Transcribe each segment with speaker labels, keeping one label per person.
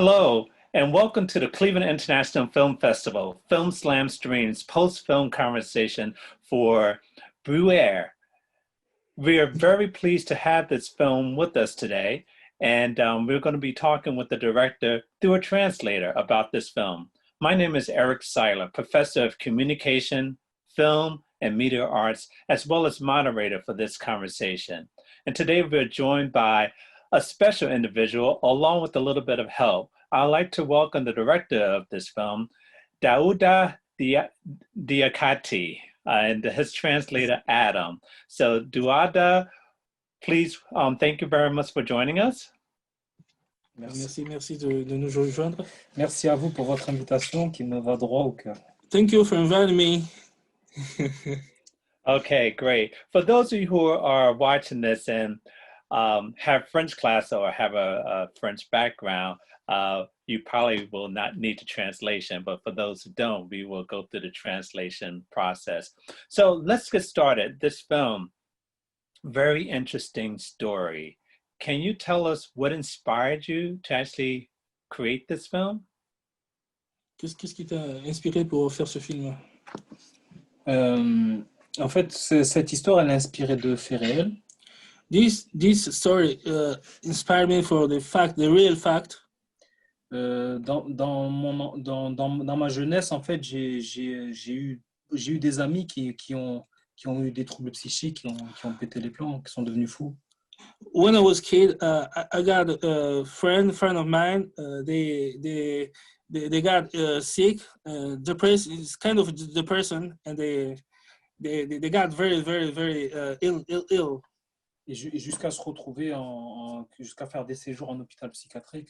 Speaker 1: Hello, and welcome to the Cleveland International Film Festival, Film Slam Stream's post-film conversation for Bruyere. We are very pleased to have this film with us today, and we're going to be talking with the director through a translator about this film. My name is Eric Seiler, professor of communication, film, and media arts, as well as moderator for this conversation. And today we're joined by a special individual, along with a little bit of help. I'd like to welcome the director of this film, Daouda Diakhaty, and his translator, Adam. So Daouda, please, thank you very much for joining us.
Speaker 2: Merci de nous rejoindre.
Speaker 3: Merci à vous pour votre invitation qui me va droit au cœur.
Speaker 2: Thank you for inviting me.
Speaker 1: Okay, great. For those of you who are watching this and have French class or have a French background, you probably will not need the translation, but for those who don't, we will go through the translation process. So let's get started. This film, very interesting story. Can you tell us what inspired you to actually create this film?
Speaker 2: Qu'est-ce qui t'a inspiré pour faire ce film?
Speaker 3: En fait, cette histoire, elle est inspirée de faits réels.
Speaker 2: This story inspired me for the real fact.
Speaker 3: Dans ma jeunesse, en fait, j'ai eu des amis qui ont eu des troubles psychiques, qui ont pété les plombs, qui sont devenus fous.
Speaker 2: When I was a kid, I got a friend of mine. They got sick, depressed. It's kind of depression, and they got very ill.
Speaker 3: Et jusqu'à se retrouver jusqu'à faire des séjours en hôpital psychiatrique.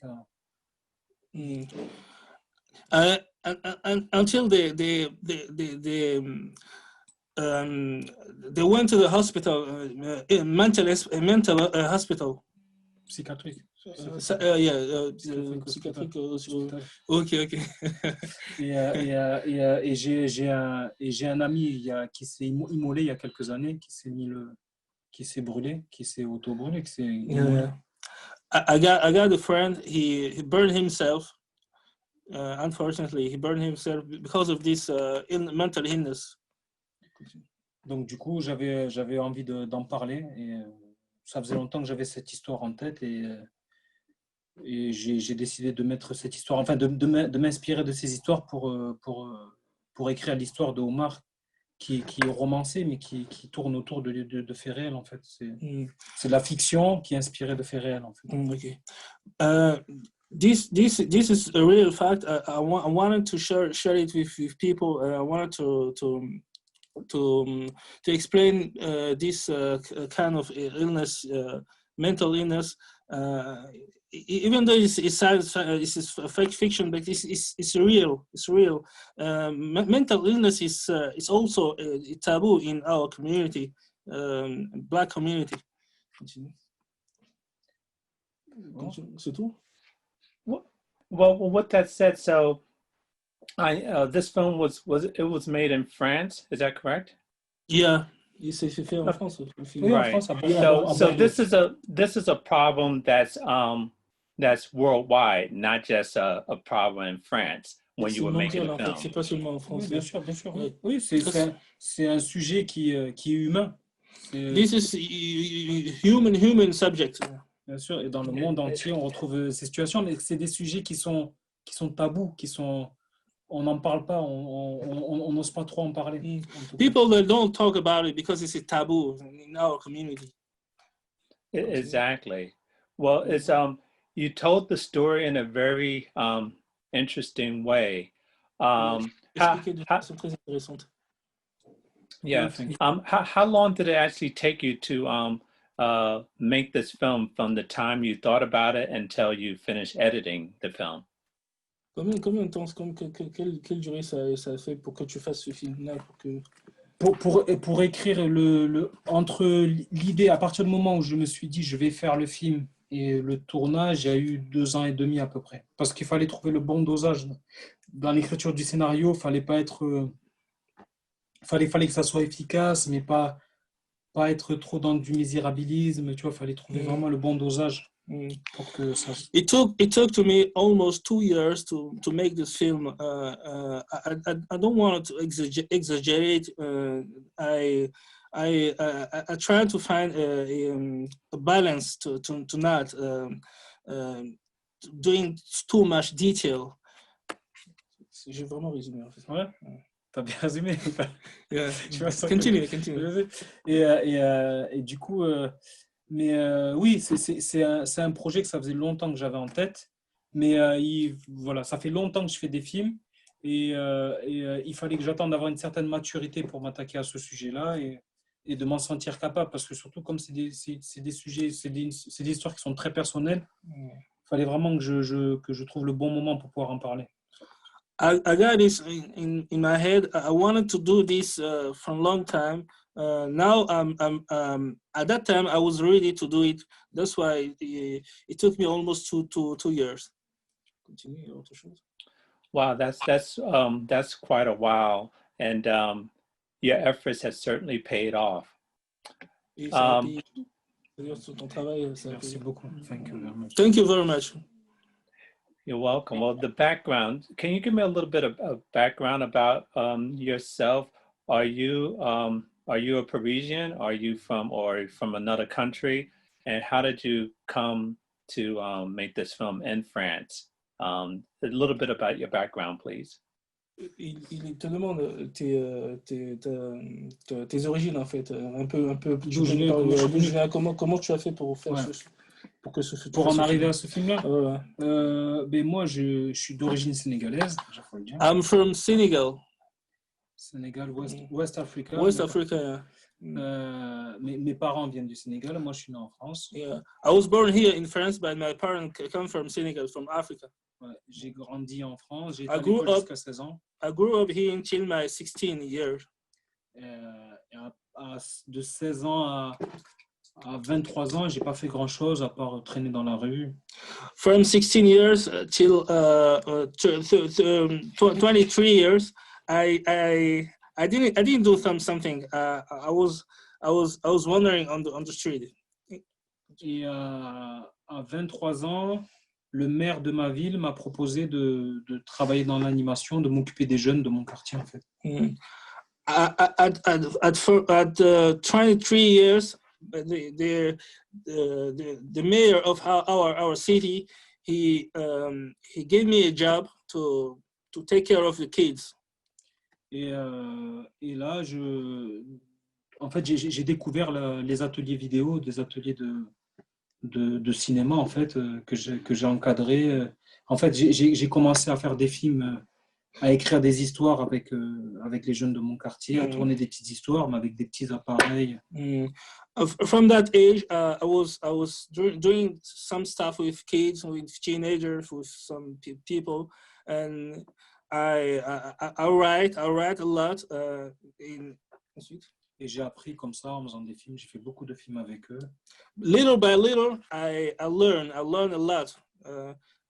Speaker 2: Until they went to the hospital, mental hospital.
Speaker 3: Psychiatrique.
Speaker 2: Psychiatrique. Ok.
Speaker 3: Et j'ai un ami qui s'est immolé il y a quelques années, qui s'est brûlé, qui s'est auto-brûlé, qui s'est immolé.
Speaker 2: I got a friend. He burned himself. Unfortunately, he burned himself because of this mental illness.
Speaker 3: Donc du coup, j'avais envie d'en parler et ça faisait longtemps que j'avais cette histoire en tête et j'ai décidé de mettre cette histoire, enfin de m'inspirer de ces histoires pour écrire l'histoire de Omar qui est romancée mais qui tourne autour de faits réels en fait. C'est de la fiction qui est inspirée de faits réels en fait.
Speaker 2: Okay. This is a real fact. I wanted to share it with people. I wanted to explain this kind of illness, mental illness. Even though it's a fake fiction, but it's real. It's real. Mental illness is also a taboo in our community, Black community. C'est tout.
Speaker 1: Well, with that said, so this film was made in France. Is that correct?
Speaker 2: Yeah, c'est fait en France.
Speaker 1: Right. So this is a problem that's worldwide, not just a problem in France when you were making the film.
Speaker 2: C'est pas seulement en France.
Speaker 3: Bien sûr. Oui, c'est un sujet qui est humain.
Speaker 2: This is human subject.
Speaker 3: Bien sûr, et dans le monde entier, on retrouve ces situations, mais c'est des sujets qui sont tabous, on n'en parle pas, on n'ose pas trop en parler.
Speaker 2: People that don't talk about it because it's a taboo in our community.
Speaker 1: Exactly. Well, it's you told the story in a very interesting way.
Speaker 2: Expliqué de façon très intéressante.
Speaker 1: Yeah. How long did it actually take you to make this film from the time you thought about it until you finished editing the film?
Speaker 2: Combien de temps, quelle durée ça fait pour que tu fasses ce film-là
Speaker 3: pour écrire entre l'idée, à partir du moment où je me suis dit je vais faire le film et le tournage, il y a eu 2 ans et demi à peu près. Parce qu'il fallait trouver le bon dosage. Dans l'écriture du scénario, fallait que ça soit efficace, mais pas être trop dans du misérabilisme, tu vois, fallait trouver vraiment le bon dosage. pour que ça.
Speaker 2: It took to me almost 2 years to make this film. I don't want to exaggerate. I try to find a balance to not doing too much detail. J'ai vraiment résumé en fait.
Speaker 3: Ouais, t'as bien résumé.
Speaker 2: Yeah.
Speaker 3: Tu vois ça
Speaker 2: Continue.
Speaker 3: Et du coup, oui, c'est un projet que ça faisait longtemps que j'avais en tête, mais voilà, ça fait longtemps que je fais des films et il fallait que j'attende d'avoir une certaine maturité pour m'attaquer à ce sujet-là et de m'en sentir capable, parce que surtout comme c'est des sujets, c'est des histoires qui sont très personnelles, il fallait vraiment que je trouve le bon moment pour pouvoir en parler.
Speaker 2: I got this in my head. I wanted to do this for a long time. Now at that time I was ready to do it. That's why it took me almost two years. Continue, autre chose.
Speaker 1: Wow, that's quite a while, and your efforts have certainly paid off.
Speaker 2: Et ça a payé. C'est-à-dire ton travail, ça a
Speaker 3: Merci
Speaker 2: payé.
Speaker 3: beaucoup. Thank you very much.
Speaker 2: Thank you very much.
Speaker 1: You're welcome. Well, the background, can you give me a little bit of background about yourself? Are you a Parisian? Are you from another country? And how did you come to make this film in France? A little bit about your background, please.
Speaker 2: Il te demande tes origines en fait, un peu
Speaker 3: D'où je viens,
Speaker 2: comment tu as fait pour faire
Speaker 3: pour en arriver à ce film-là.
Speaker 2: Ouais.
Speaker 3: Moi, je suis d'origine sénégalaise.
Speaker 2: I'm from Senegal.
Speaker 3: Sénégal, West Africa.
Speaker 2: West Africa.
Speaker 3: Yeah. Mes parents viennent du Sénégal. Moi, je suis né en France.
Speaker 2: Yeah. I was born here in France, but my parents come from Senegal, from Africa.
Speaker 3: Ouais, j'ai grandi en France. J'ai été à l'école jusqu'à 16 ans.
Speaker 2: I grew up here until my 16 years.
Speaker 3: De 16 ans à 23 ans, j'ai pas fait grand-chose à part traîner dans la rue.
Speaker 2: From 16 years till 23 years, I didn't do something. I was wandering on the street.
Speaker 3: Et à 23 ans, le maire de ma ville m'a proposé de travailler dans l'animation, de m'occuper des jeunes de mon quartier en fait.
Speaker 2: At 23 years, the mayor of our city, he gave me a job to take care of the kids.
Speaker 3: Et là, en fait, j'ai découvert les ateliers vidéo, des ateliers de cinéma en fait que j'ai encadré. En fait, j'ai commencé à faire des films, à écrire des histoires avec les jeunes de mon quartier, à tourner des petites histoires, mais avec des petits appareils.
Speaker 2: From that age, I was doing some stuff with kids, with teenagers, with some people, and I write a lot.
Speaker 3: Et j'ai appris comme ça en faisant des films. J'ai fait beaucoup de films avec eux.
Speaker 2: Little by little, I learn a lot.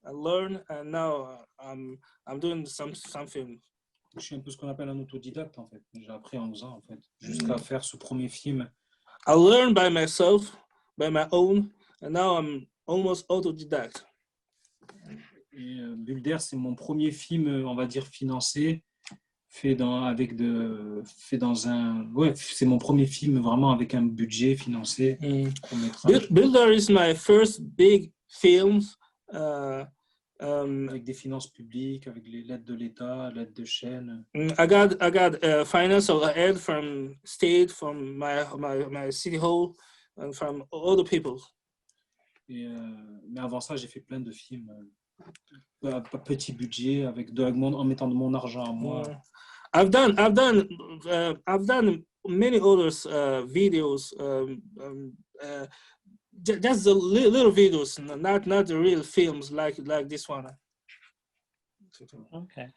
Speaker 2: I learn, and now I'm doing some films.
Speaker 3: Je suis un peu ce qu'on appelle un autodidacte en fait. J'ai appris en faisant en fait, jusqu'à faire ce premier film.
Speaker 2: I learned by myself, by my own, and now I'm almost autodidact.
Speaker 3: Et Bulder, c'est mon premier film, on va dire financé, c'est mon premier film vraiment avec un budget financé.
Speaker 2: Bulder is my first big film.
Speaker 3: Avec des finances publiques, avec l'aide de l'État, l'aide de chaînes.
Speaker 2: I got financial aid from state, from my city hall, and from other people.
Speaker 3: Mais avant ça, j'ai fait plein de films à petit budget, en mettant de mon argent à moi.
Speaker 2: I've done many others videos. Just the little videos, not the real films like this one.
Speaker 1: Okay,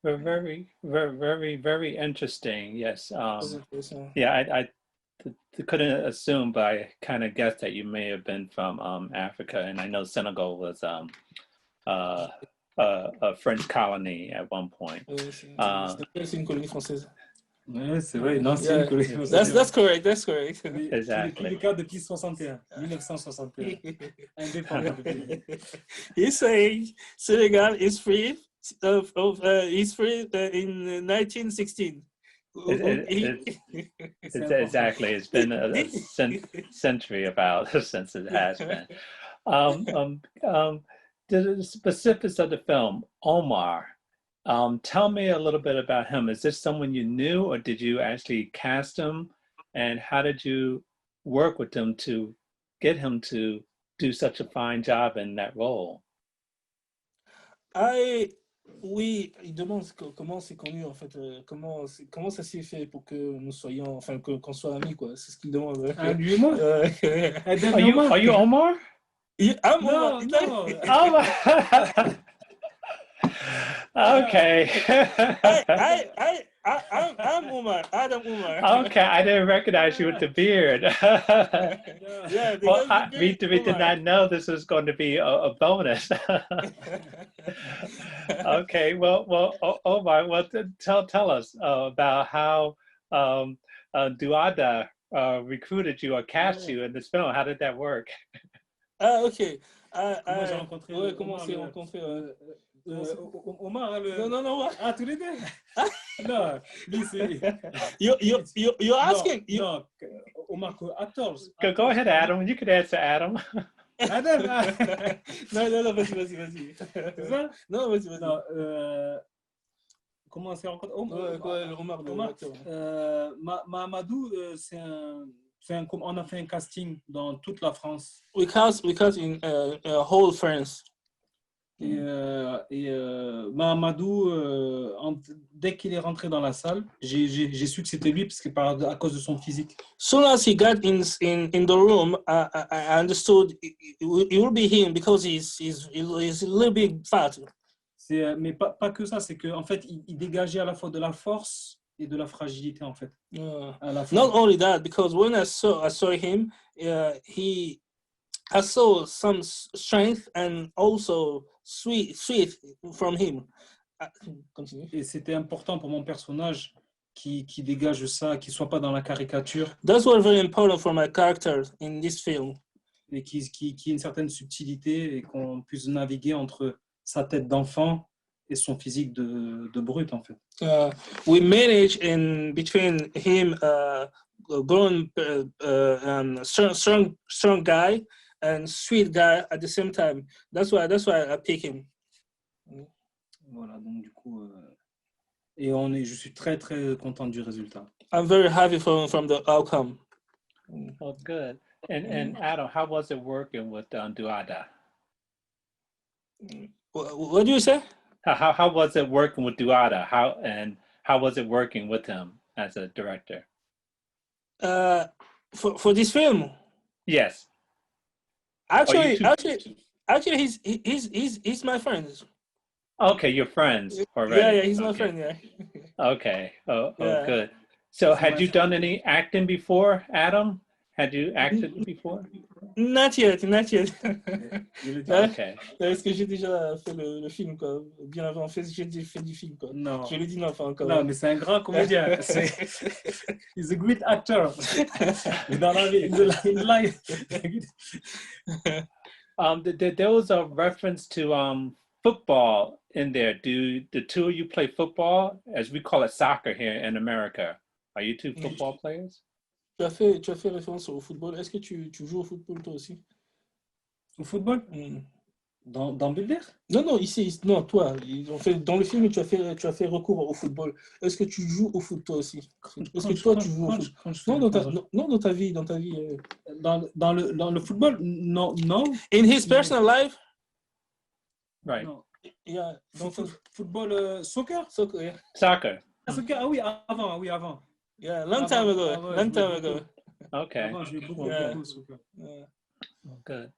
Speaker 1: very, very, very, very interesting. Yes. Yeah, I couldn't assume, but I kind of guessed that you may have been from Africa, and I know Senegal was a French colony at one point.
Speaker 2: C'est une colonie française.
Speaker 3: Ouais, c'est vrai, une ancienne
Speaker 2: Yeah,
Speaker 3: collection.
Speaker 2: that's correct. That's correct.
Speaker 3: Mais
Speaker 1: Exactly.
Speaker 3: tous les cas depuis 61, 1961. Indépendant.
Speaker 2: He's saying Senegal is free is free in 1916.
Speaker 1: It's exactly. It's been a century about since it has been. The specifics of the film, Omar. Tell me a little bit about him. Is this someone you knew, or did you actually cast him? And how did you work with him to get him to do such a fine job in that role?
Speaker 2: Oui, il demande comment c'est connu en fait, comment ça s'est fait pour que nous soyons, enfin qu'on soit amis quoi. C'est ce qu'il demande.
Speaker 3: Ah, lui et moi?
Speaker 1: Are you Omar?
Speaker 2: I'm
Speaker 3: Non,
Speaker 2: Omar.
Speaker 3: non.
Speaker 1: Oh, okay.
Speaker 2: I'm Umar, Adam Umar.
Speaker 1: Okay, I didn't recognize you with the beard.
Speaker 2: Yeah,
Speaker 1: Well,
Speaker 2: because the
Speaker 1: we
Speaker 2: beard,
Speaker 1: did not know this was going to be a bonus. Okay, well, Omar, well, tell us about how Duada recruited you or cast you in this film. How did that work?
Speaker 2: Ah, ok.
Speaker 3: Comment j'ai rencontré
Speaker 2: Ouais, comment on
Speaker 3: Omar,
Speaker 2: s'est rencontré
Speaker 3: Omar,
Speaker 2: Non.
Speaker 3: Ah, tous les deux? Non, lui c'est...
Speaker 2: You're asking.
Speaker 3: Non, Omar, acteur.
Speaker 1: Go ahead, Adam. You could answer, Adam.
Speaker 3: Adam,
Speaker 2: Non, vas-y.
Speaker 3: c'est ça?
Speaker 2: Non, vas-y.
Speaker 3: Non, comment on s'est rencontré?
Speaker 2: Omar,
Speaker 3: Omar, Mamadou, on a fait un casting dans toute la France.
Speaker 2: We cast in whole France.
Speaker 3: Et Mamadou, dès qu'il est rentré dans la salle, j'ai su que c'était lui parce que à cause de son physique.
Speaker 2: Soon as he got in the room, I understood it will be him because he's a little bit fat.
Speaker 3: Mais pas que ça, c'est qu'en fait, il dégageait à la fois de la force et de la fragilité, en fait. À la fois.
Speaker 2: Not only that, because when I saw him, I saw some strength and also sweet from him. Continue.
Speaker 3: Et c'était important pour mon personnage qui dégage ça, qui soit pas dans la caricature.
Speaker 2: That's what very important for my character in this film.
Speaker 3: Et qui ait une certaine subtilité et qu'on puisse naviguer entre sa tête d'enfant et son physique de brute, en fait.
Speaker 2: We manage in between him, grown, strong guy and sweet guy at the same time. That's why I pick him.
Speaker 3: Voilà, donc du coup, et je suis très très content du résultat.
Speaker 2: I'm very happy from the outcome.
Speaker 1: Oh, good. And Adam, how was it working with Duada?
Speaker 2: What do you say?
Speaker 1: How was it working with Duada? How was it working with him as a director?
Speaker 2: For this film?
Speaker 1: Yes.
Speaker 2: Actually, he's my friend.
Speaker 1: Okay, you're friends already.
Speaker 2: Yeah, he's my friend. Yeah.
Speaker 1: Okay. Oh,
Speaker 2: Yeah.
Speaker 1: good. So, had you done any acting before, Adam? Had you acted before?
Speaker 2: Not yet.
Speaker 1: Okay.
Speaker 2: Est-ce que j'ai déjà fait le film quoi? Bien avant, j'ai fait du film quoi.
Speaker 3: Non.
Speaker 2: Je lui dis non, pas encore.
Speaker 3: Non, mais c'est un grand comédien. He's a great actor. Dans la vie, in life.
Speaker 1: There was a reference to football in there. Do the two of you play football? As we call it soccer here in America. Are you two football players?
Speaker 2: Tu as fait référence au football. Est-ce que tu joues au football toi aussi?
Speaker 3: Au football? Dans Bulder?
Speaker 2: Non, ici, non, toi. En fait, dans le film, tu as fait recours au football. Est-ce que tu joues au foot toi aussi? Est-ce que toi, tu joues au foot? Non, dans ta vie.
Speaker 3: Dans le football? Non.
Speaker 2: In his personal life?
Speaker 1: Right.
Speaker 3: Non.
Speaker 2: Yeah.
Speaker 3: Football, soccer?
Speaker 2: Soccer, yeah.
Speaker 1: Soccer.
Speaker 3: Soccer, ah oui, avant.
Speaker 2: Yeah, long time ago.
Speaker 1: Okay.
Speaker 3: Avant, j'ai beaucoup au soccer.
Speaker 2: Yeah.
Speaker 1: Good.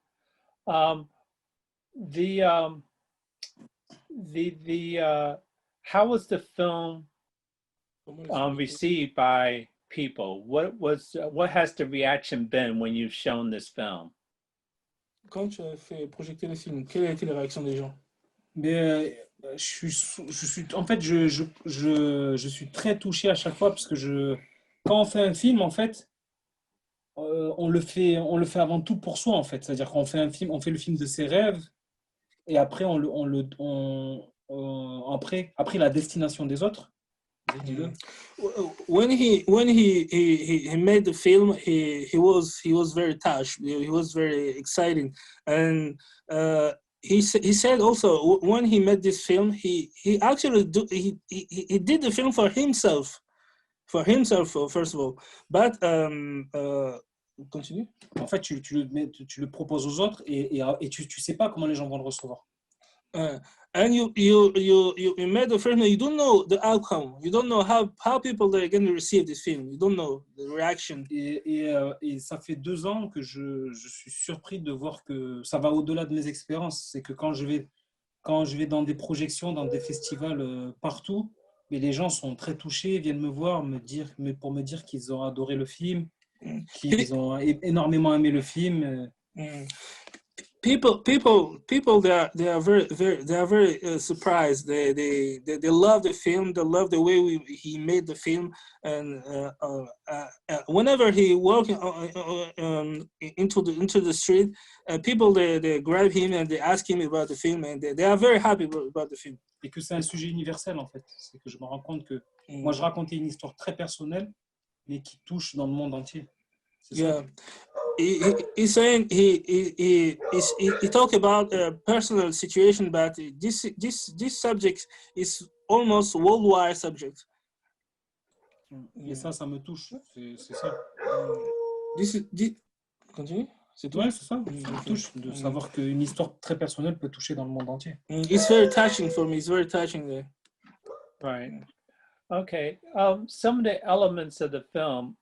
Speaker 1: How was the film received by people? What has the reaction been when you've shown this film?
Speaker 2: Quand tu as fait projeter le film, quelle a été la réaction des gens?
Speaker 3: Mais En fait, je suis très touché à chaque fois parce que quand on fait un film, en fait, on le fait avant tout pour soi, en fait. C'est-à-dire qu'on fait un film, on fait le film de ses rêves et après, après la destination des autres. Dis-le.
Speaker 2: When he made the film, he was very touched. He was very exciting, and he said also when he made this film, he actually he did the film for himself first of all, but continue.
Speaker 3: En fait, tu le proposes aux autres et tu sais pas comment les gens vont le recevoir.
Speaker 2: And you made the film. You don't know the outcome. You don't know how people are going to receive this film. You don't know the reaction.
Speaker 3: Et ça fait 2 ans que je suis surpris de voir que ça va au-delà de mes expériences. C'est que quand je vais dans des projections, dans des festivals partout, mais les gens sont très touchés, viennent me voir, pour me dire qu'ils ont adoré le film, qu'ils ont énormément aimé le film.
Speaker 2: People they are very surprised. They love the film. They love the way he made the film, and whenever he walking into the street, people they grab him and they ask him about the film, and they are very happy about the film.
Speaker 3: Et que c'est un sujet universel en fait. C'est que je me rends compte que moi je racontais une histoire très personnelle, mais qui touche dans le monde entier. C'est ça.
Speaker 2: Yeah. He's saying he talk about a personal situation, but this subject is almost worldwide subject.
Speaker 3: Et ça me touche. C'est ça.
Speaker 2: Continue. C'est tout.
Speaker 3: Ouais, c'est ça. Ça me touche de savoir qu'une histoire très personnelle peut toucher dans le monde entier.
Speaker 2: It's very touching for me. It's very touching there.
Speaker 1: Right. Okay. Some of the elements of the film.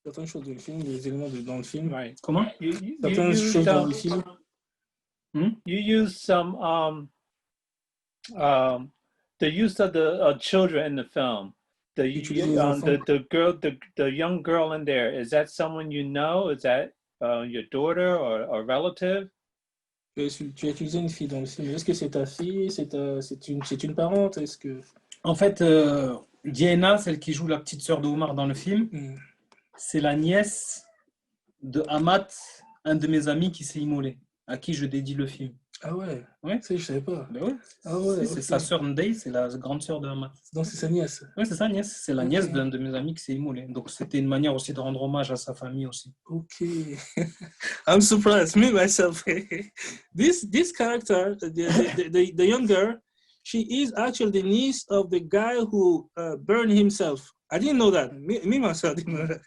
Speaker 2: Certaines choses dans le film, des éléments dans le film.
Speaker 1: Right.
Speaker 3: Comment?
Speaker 2: Certaines choses dans le film.
Speaker 1: You use some the use of the children in the film. The young girl in there. Is that someone you know? Is that your daughter or relative?
Speaker 2: Tu as utilisé une fille dans le film. Est-ce que c'est ta fille? C'est une parente? Est-ce que...
Speaker 3: En fait, Diana, celle qui joue la petite sœur de Omar dans le film, c'est la nièce de Amat, un de mes amis qui s'est immolé, à qui je dédie le film.
Speaker 2: Ah ouais?
Speaker 3: Ouais.
Speaker 2: Ça, je savais pas.
Speaker 3: Ben ouais.
Speaker 2: Ah ouais,
Speaker 3: C'est sa sœur Ndei, c'est la grande sœur de Amat.
Speaker 2: Donc c'est sa nièce.
Speaker 3: Oui, c'est sa nièce. C'est la nièce d'un de mes amis qui s'est immolé. Donc c'était une manière aussi de rendre hommage à sa famille aussi.
Speaker 2: Ok. I'm surprised, me myself. This character, the young girl, she is actually the niece of the guy who burned himself. I didn't know that. Me myself didn't know that.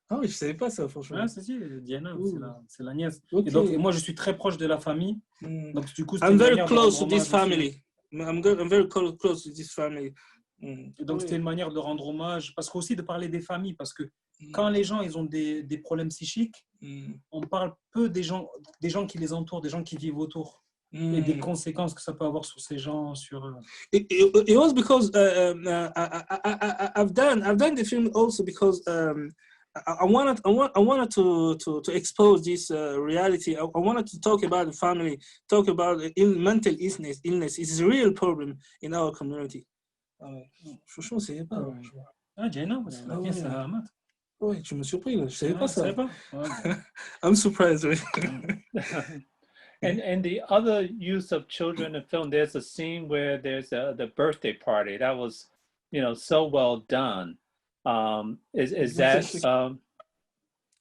Speaker 2: Ah oui, je savais pas ça, franchement.
Speaker 3: Ah, c'est Diana, c'est la nièce.
Speaker 2: Okay.
Speaker 3: Et donc, moi, je suis très proche de la famille. Donc, du coup,
Speaker 2: I'm very close to this family. I'm very close to this family.
Speaker 3: Et donc, c'était une manière de rendre hommage, parce qu'aussi de parler des familles, parce que quand les gens ils ont des problèmes psychiques, on parle peu des gens qui les entourent, des gens qui vivent autour. Et des conséquences que ça peut avoir sur ces gens, sur...
Speaker 2: It was because I've done the film also because I wanted to expose this reality. I wanted to talk about the family, talk about mental illness. It's a real problem in our community. Franchement, je savais pas.
Speaker 3: Ah, Diana, c'est la pièce à Amat.
Speaker 2: Oui, tu me surpris, là. Je savais pas ça.
Speaker 3: Je savais pas.
Speaker 2: I'm surprised.
Speaker 1: And the other use of children in film, there's a scene where there's the birthday party that was, so well done. Is that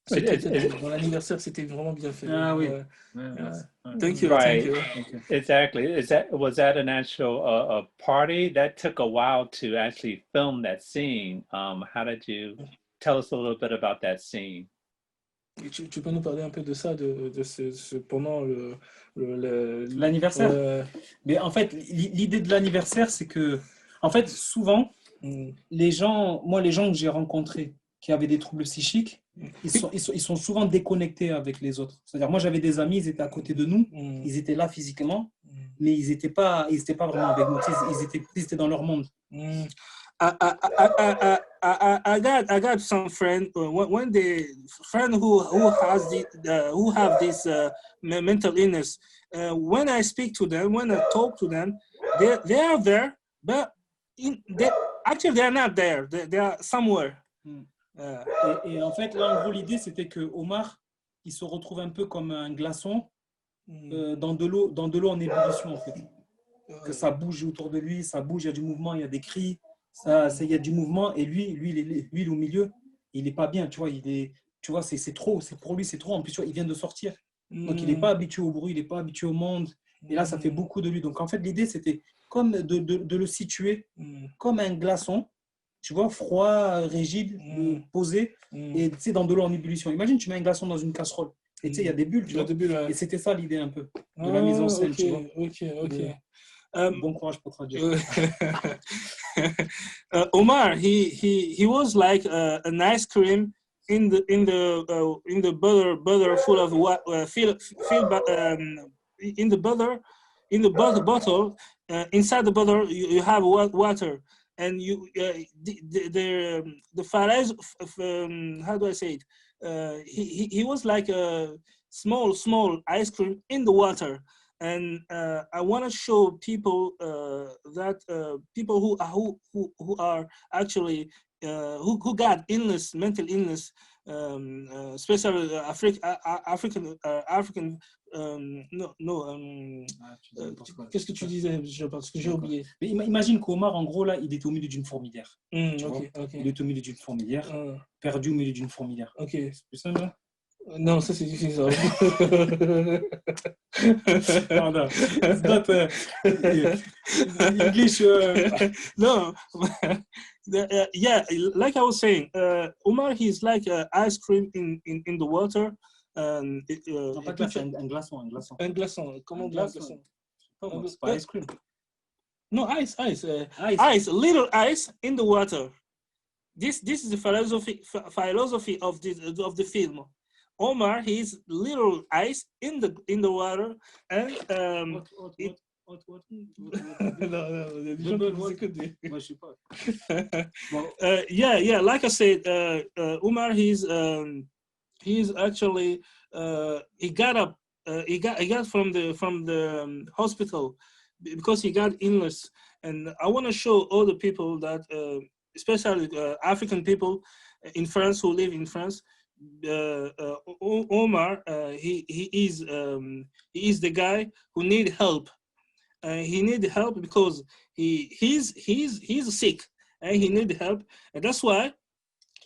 Speaker 2: dans l'anniversaire, c'était vraiment bien fait.
Speaker 3: Ah oui.
Speaker 2: Thank you.
Speaker 1: Right.
Speaker 2: Thank you.
Speaker 1: Exactly. Was that an actual a party that took a while to actually film that scene? How did you tell us a little bit about that scene?
Speaker 2: Tu peux nous parler un peu de ça, de ce pendant
Speaker 3: l'anniversaire. Mais en fait, l'idée de l'anniversaire, c'est que, en fait, souvent, les gens que j'ai rencontrés qui avaient des troubles psychiques, ils sont souvent déconnectés avec les autres. C'est-à-dire, moi, j'avais des amis, ils étaient à côté de nous, ils étaient là physiquement, mais ils n'étaient pas vraiment avec nous. Ils étaient dans leur monde.
Speaker 2: I got some friend when the friend who has who have this mental illness. When I speak to them, when I talk to them, they are there, but actually they are not there. They are somewhere.
Speaker 3: Et en fait, là, en gros, l'idée, c'était que Omar, il se retrouve un peu comme un glaçon dans de l'eau en ébullition, en fait. Que ça bouge autour de lui, ça bouge, il y a du mouvement, il y a des cris, il y a du mouvement, et lui, il est au milieu, il n'est pas bien, tu vois, tu vois, c'est trop, pour lui, c'est trop. En plus, tu vois, il vient de sortir, donc il n'est pas habitué au bruit, il n'est pas habitué au monde, et là, ça fait beaucoup de lui. Donc, en fait, l'idée, c'était comme de le situer comme un glaçon, tu vois, froid, rigide, posé, et tu sais, dans de l'eau en ébullition. Imagine, tu mets un glaçon dans une casserole, et tu sais, il y a des bulles, tu vois,
Speaker 2: Ouais.
Speaker 3: et c'était ça l'idée un peu, de la mise en scène, tu vois.
Speaker 2: Ok.
Speaker 3: Bon courage pour traduire.
Speaker 2: Omar, he was like an ice cream in the butter full of what in the butter bottle. Inside the butter, you have water, and the phase how do I say it? He was like a small ice cream in the water. And I want to show people that people who are actually who got illness, mental illness, especially African. Qu'est-ce que tu disais? Parce que j'ai oublié.
Speaker 3: Mais imagine qu'Omar, en gros, là, il est au milieu d'une fourmilière.
Speaker 2: Okay.
Speaker 3: Il est au milieu d'une fourmilière, perdu au milieu d'une fourmilière.
Speaker 2: Ok.
Speaker 3: C'est plus ça, là?
Speaker 2: Non, ça c'est difficile.
Speaker 3: No, it's not English.
Speaker 2: No. Yeah, like I was saying, Omar, he's like ice cream in the water.
Speaker 3: Non, pas glace, un glaçon.
Speaker 2: Un glaçon. Comment on dit un glaçon?
Speaker 3: C'est pas ice cream.
Speaker 2: No, ice. Ice, little ice in the water. This is the philosophy of the film. Omar, he's little ice in the water, and yeah. Like I said, Omar, he's actually he got from the hospital because he got illness, and I want to show all the people that, especially African people in France who live in France. Omar, he is the guy who need help. He need help because he's sick and he need help, and that's why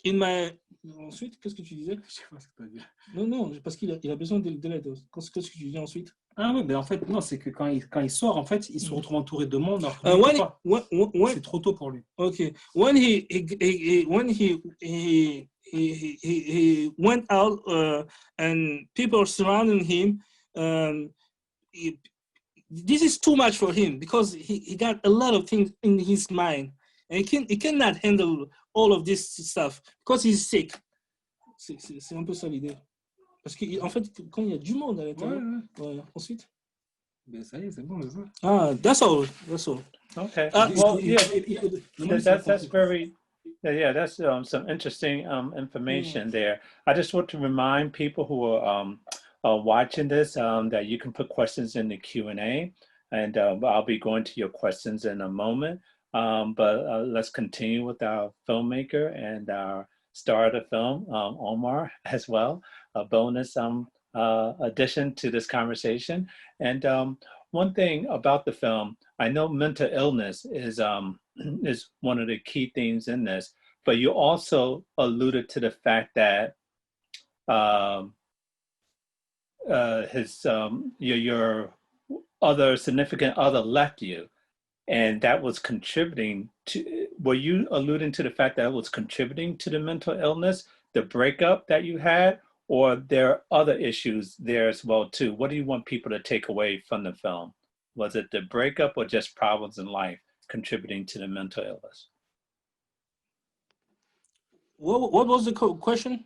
Speaker 2: in my ensuite qu'est-ce que tu disais?
Speaker 3: Je sais pas ce que tu as dit.
Speaker 2: Non, parce qu'il a besoin de l'aide. Qu'est-ce que tu dis ensuite?
Speaker 3: Ah oui, mais en fait non, c'est que quand il sort, en fait, il se retrouve entouré de monde. C'est trop tôt pour lui.
Speaker 2: Okay, when he went out and people surrounding him, this is too much for him because he got a lot of things in his mind and he cannot handle all of this stuff because he's sick. C'est un peu ça l'idée. Parce qu'en fait, quand il y a du monde à l'intérieur, ensuite.
Speaker 3: Ben ça y est, c'est bon, c'est ça.
Speaker 2: Ah, that's all.
Speaker 1: Okay. Well, yeah, that's very. Yeah, that's some interesting information there. I just want to remind people who are watching this that you can put questions in the Q&A, and I'll be going to your questions in a moment. But let's continue with our filmmaker and our star of the film, Omar, as well. A bonus addition to this conversation. And one thing about the film, I know mental illness is one of the key themes in this, but you also alluded to the fact that your other significant other left you, and that was contributing to. Were you alluding to the fact that it was contributing to the mental illness, the breakup that you had, or there are other issues there as well too? What do you want people to take away from the film? Was it the breakup or just problems in life contributing to the mental illness?
Speaker 2: What was the question?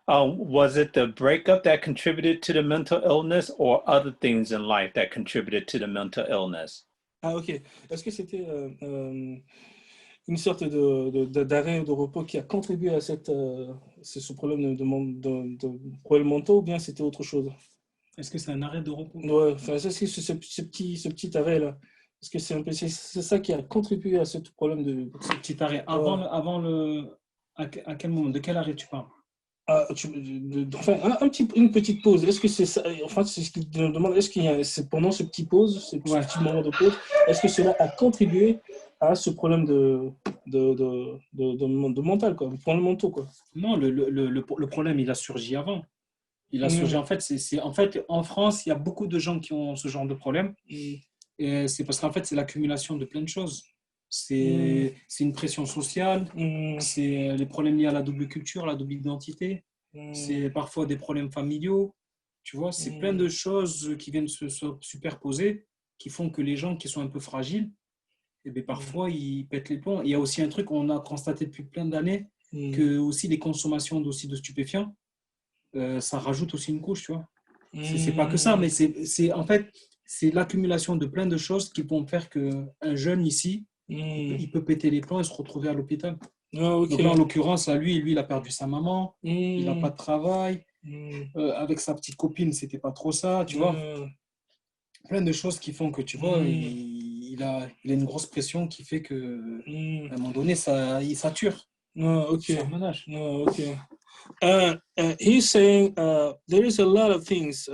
Speaker 1: Was it the breakup that contributed to the mental illness or other things in life that contributed to the mental illness?
Speaker 2: Ah, ok. Est-ce que c'était une sorte d'arrêt de repos qui a contribué à ce problème de problèmes mentaux, ou bien c'était autre chose?
Speaker 3: Est-ce que c'est un arrêt de repos?
Speaker 2: Ouais, enfin, ça, c'est ce petit arrêt-là. Est-ce que c'est ça qui a contribué à ce problème de...
Speaker 3: Ce petit arrêt. Avant à quel moment? De quel arrêt tu parles?
Speaker 2: Enfin, une petite pause. Est-ce que c'est ça? Enfin, c'est ce qu'il demande. Est-ce qu'il y a, c'est pendant ce petit pause, ce petit moment de pause, est-ce que cela a contribué à ce problème de mental, quoi, de problème mentaux, quoi?
Speaker 3: Non, le problème, il a surgi avant. Il a surgi, en fait, en fait, en France, il y a beaucoup de gens qui ont ce genre de problème. Et c'est parce qu'en fait, c'est l'accumulation de plein de choses. C'est une pression sociale, c'est les problèmes liés à la double culture, la double identité, c'est parfois des problèmes familiaux. Tu vois, c'est plein de choses qui viennent se superposer, qui font que les gens qui sont un peu fragiles, et bien, parfois, ils pètent les plombs. Il y a aussi un truc qu'on a constaté depuis plein d'années, que aussi les consommations de stupéfiants, ça rajoute aussi une couche, tu vois. C'est pas que ça, mais en fait, c'est l'accumulation de plein de choses qui vont faire qu'un jeune ici, il peut péter les plombs et se retrouver à l'hôpital.
Speaker 2: Okay.
Speaker 3: Donc là, en l'occurrence, lui, il a perdu sa maman, il n'a pas de travail, avec sa petite copine, c'était pas trop ça, tu vois. Plein de choses qui font que, tu vois, il a une grosse pression qui fait que, à un moment donné, il sature.
Speaker 2: Okay. Okay. He's saying there is a lot of things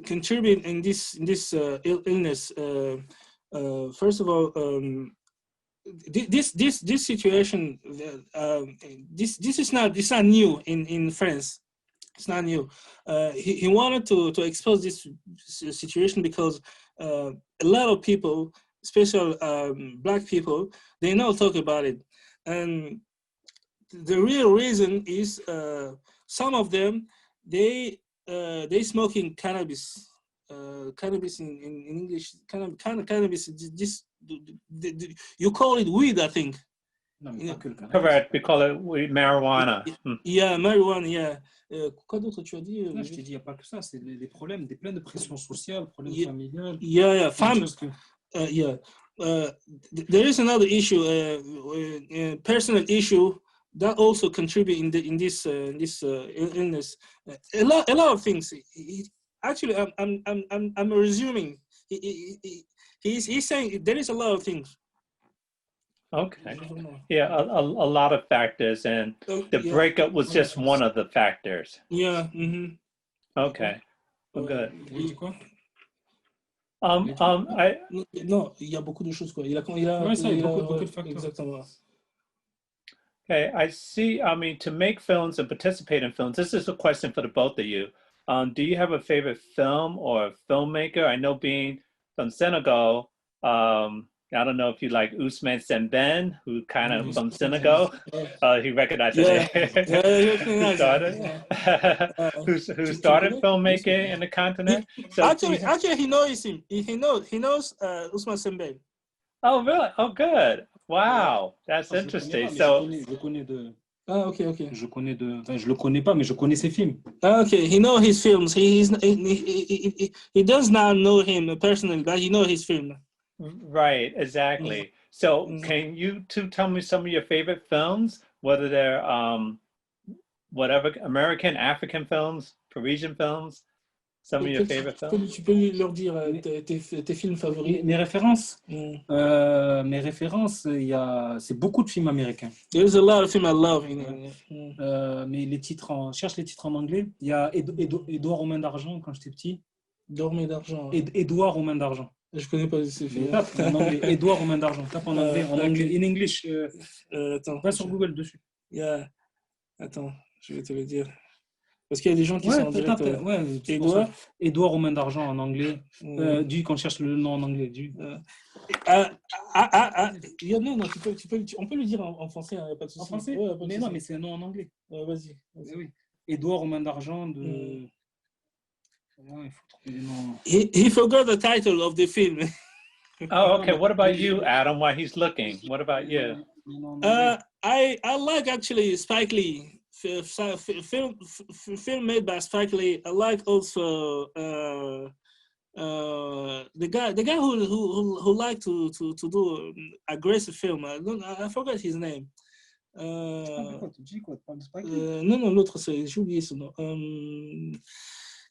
Speaker 2: contribute in this illness. First of all, this situation, this is not new in France. It's not new. He wanted to expose this situation because a lot of people, especially Black people, they now talk about it, and the real reason is some of them they smoking cannabis. Cannabis in English, cannabis. You call it weed, I think.
Speaker 1: Correct. We call it marijuana.
Speaker 2: Yeah, marijuana. Yeah. Quoi d'autre tu as dit?
Speaker 3: Non, je t'ai dit, il n'y a pas que ça. C'est des problèmes, plein de pression sociale, problèmes familiales.
Speaker 2: Yeah. Yeah. There is another issue, personal issue that also contribute in this illness. A lot of things. Actually, I'm resuming. He's saying there is a lot of things.
Speaker 1: Okay. Yeah, a lot of factors, and the breakup was just one of the factors.
Speaker 2: Yeah.
Speaker 1: Okay. Well, good.
Speaker 2: Non, il y a beaucoup de choses, quoi. Il y a beaucoup
Speaker 3: de facteurs.
Speaker 2: Exactement.
Speaker 1: Okay, I see. I mean, to make films and participate in films, this is a question for the both of you. Do you have a favorite film or filmmaker? I know being from Senegal, I don't know if you like Ousmane Sembène, who kind of from Senegal. He recognized it. Who started filmmaking in the continent. So
Speaker 2: actually, he knows him. He knows Ousmane Sembène.
Speaker 1: Oh, really? Oh, good. Wow, that's interesting. So.
Speaker 3: Je connais de.
Speaker 2: Ah, ok.
Speaker 3: Je le connais pas, mais je connais ses films.
Speaker 2: Okay, he knows his films. He does not know him personally, but he knows his film.
Speaker 1: Right, exactly. So can you two tell me some of your favorite films, whether they're whatever, American, African films, Parisian films, some of your favorite films?
Speaker 2: Tu peux leur dire tes films favoris.
Speaker 3: Mes références, c'est beaucoup de films américains.
Speaker 2: There's a lot of films I love.
Speaker 3: Mais les titres, cherche les titres en anglais. Il y a Édouard aux mains d'argent quand j'étais petit.
Speaker 2: Dormez d'argent.
Speaker 3: Édouard aux mains d'argent.
Speaker 2: Je connais pas ces films.
Speaker 3: Tape en anglais. Édouard aux mains d'argent. Tape en anglais. In English.
Speaker 2: Attends.
Speaker 3: Va sur Google dessus.
Speaker 2: Yeah. Attends, je vais te le dire. Parce qu'il y a des gens qui sont en direct.
Speaker 3: Édouard aux mains d'argent en anglais. Quand on cherche le nom en anglais.
Speaker 2: Non, on peut le dire en français, hein, y a pas de souci.
Speaker 3: En français? Mais non, mais c'est un nom en anglais.
Speaker 2: Vas-y.
Speaker 3: Oui. Édouard aux mains d'argent de. Il faut trouver le nom.
Speaker 2: He forgot the title of the film.
Speaker 1: Oh, okay. What about you, Adam? While he's looking, what about you?
Speaker 2: I like actually Spike Lee. Film made by Spike Lee. I like also the guy who liked to do aggressive film. I forgot his name.
Speaker 3: Tu dis quoi? Tu parles de Spike?
Speaker 2: Non, l'autre, j'ai oublié son nom.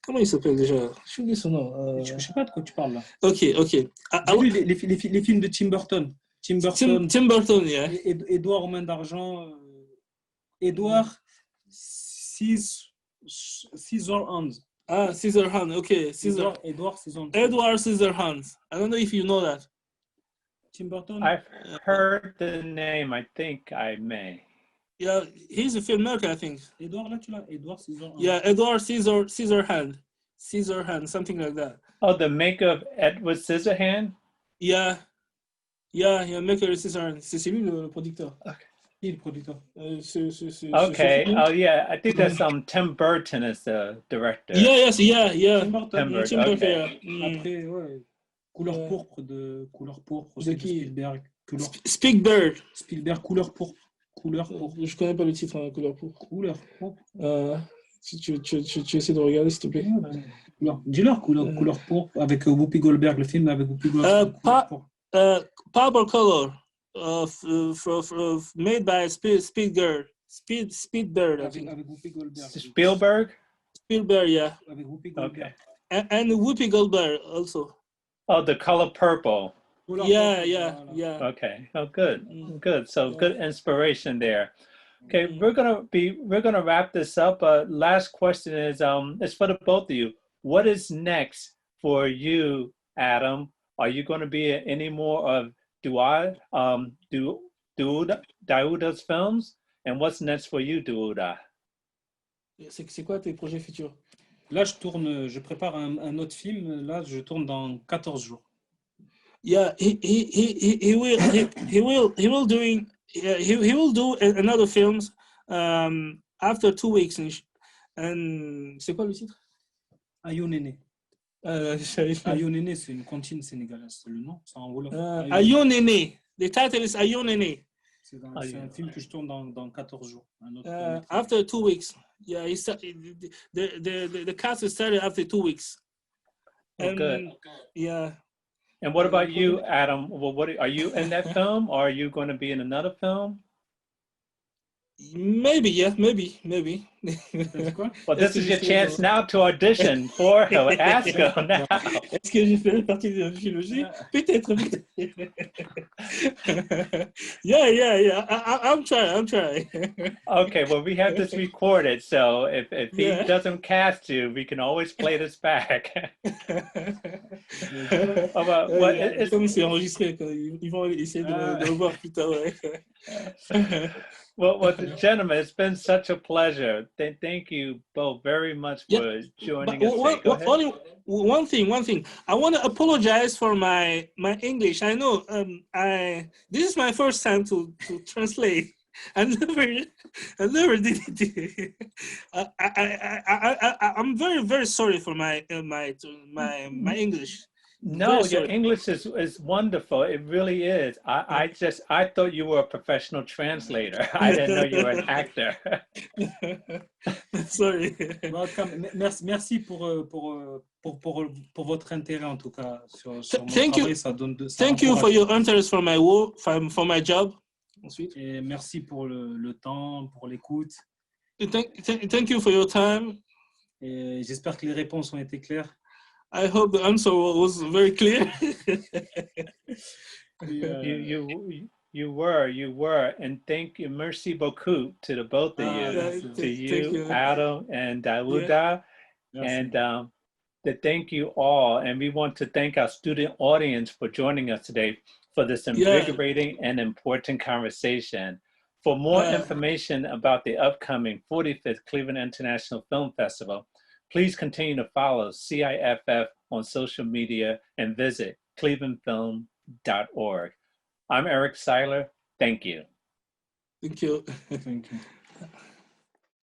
Speaker 2: Comment il s'appelle déjà? J'ai oublié son nom.
Speaker 3: Je sais pas de quoi tu parles là.
Speaker 2: Ok.
Speaker 3: J'ai vu les films de Tim Burton. Tim
Speaker 2: Burton, yeah.
Speaker 3: Édouard aux mains d'argent. Édouard Scissorhands.
Speaker 2: Ah, Scissorhands. Okay,
Speaker 3: Édouard Scissorhands.
Speaker 2: Edward Scissorhands. I don't know if you know that.
Speaker 3: Tim Burton.
Speaker 1: I've heard the name. I think I may.
Speaker 2: Yeah, he's a filmmaker, I think.
Speaker 3: Édouard, là, tu l'as. Édouard Scissorhands.
Speaker 2: Yeah, Edward Scissorhands, something like that.
Speaker 1: Oh, the maker of Edward Scissorhands?
Speaker 2: Yeah, maker of Scissorhands. C'est lui le producteur.
Speaker 1: Okay.
Speaker 3: Qui est le producteur?
Speaker 1: Okay. Oh, yeah. I think that's Tim Burton is the director.
Speaker 2: Yeah.
Speaker 3: Tim Burton.
Speaker 1: Tim Burton,
Speaker 2: Tim Burton,
Speaker 1: okay.
Speaker 2: yeah.
Speaker 3: Après, ouais. Couleur pourpre de
Speaker 2: qui?
Speaker 3: Spielberg.
Speaker 2: Spielberg.
Speaker 3: Couleur pourpre.
Speaker 2: Je connais pas le titre, hein, Couleur pourpre.
Speaker 3: Couleur pourpre.
Speaker 2: Si tu essaies de regarder, s'il te plaît.
Speaker 3: Dis-leur couleur pourpre avec Whoopi Goldberg, le film avec Whoopi Goldberg.
Speaker 2: Purple Color, made by Spielberg, I think.
Speaker 3: Avec Whoopi Goldberg.
Speaker 1: Spielberg,
Speaker 2: yeah.
Speaker 3: Avec Whoopi Goldberg.
Speaker 2: Okay. And Whoopi Goldberg also.
Speaker 1: Oh, The Color Purple.
Speaker 2: Yeah.
Speaker 1: Okay. Oh, good. So good inspiration there. Okay, we're gonna wrap this up. Last question is it's for the both of you. What is next for you, Adam? Are you going to be in any more of Dauda's films? And what's next for you, Dauda?
Speaker 2: C'est quoi tes projets futurs?
Speaker 3: Là, je prépare un autre film. Là, je tourne dans 14 jours.
Speaker 2: Yeah, he will do another films after 2 weeks. And c'est quoi le titre?
Speaker 3: Ayo Nene. Ayo Nene, c'est une cantine sénégalaise. C'est le nom, c'est en wolof.
Speaker 2: Ayo Nene. The title is Ayo Nene.
Speaker 3: C'est un film que je tourne dans 14 jours.
Speaker 2: After 2 weeks. Yeah, the cast started after 2 weeks.
Speaker 1: Oh, good.
Speaker 2: Yeah.
Speaker 1: And what about you, Adam? Well, are you in that film, or are you going to be in another film?
Speaker 2: Maybe.
Speaker 1: Well, this is your chance now to audition for ASCO now.
Speaker 2: Est-ce que j'ai fait partie de la trilogie? Peut-être. Yeah. I'm trying.
Speaker 1: Okay, well, we have this recorded, so if he doesn't cast you, we can always play this back.
Speaker 2: Comme c'est enregistré, ils vont essayer de le voir plus tard. Ouais.
Speaker 1: Well, gentlemen, it's been such a pleasure. Thank you both very much for joining us.
Speaker 2: Only one thing. I want to apologize for my English. I know this is my first time to translate. I never did it. I'm very, very sorry for my English.
Speaker 1: No, your English is wonderful. It really is. I thought you were a professional translator. I didn't know you were an actor.
Speaker 2: Sorry.
Speaker 3: Welcome. Merci pour votre intérêt en tout cas sur mon
Speaker 2: Thank
Speaker 3: travail.
Speaker 2: you.
Speaker 3: Ça donne
Speaker 2: Thank you for your interest for my work, for my job. Ensuite.
Speaker 3: Et merci pour le temps, pour l'écoute.
Speaker 2: Thank you for your time.
Speaker 3: Et j'espère que les réponses ont été claires.
Speaker 2: I hope the answer was very clear.
Speaker 1: You were, and thank you, merci beaucoup to the both of you, to you, Adam and Dauda, and thank you all. And we want to thank our student audience for joining us today for this invigorating and important conversation. For more information about the upcoming 45th Cleveland International Film Festival, please continue to follow CIFF on social media and visit clevelandfilm.org. I'm Eric Seiler. Thank you.
Speaker 2: Thank you.
Speaker 3: Thank you.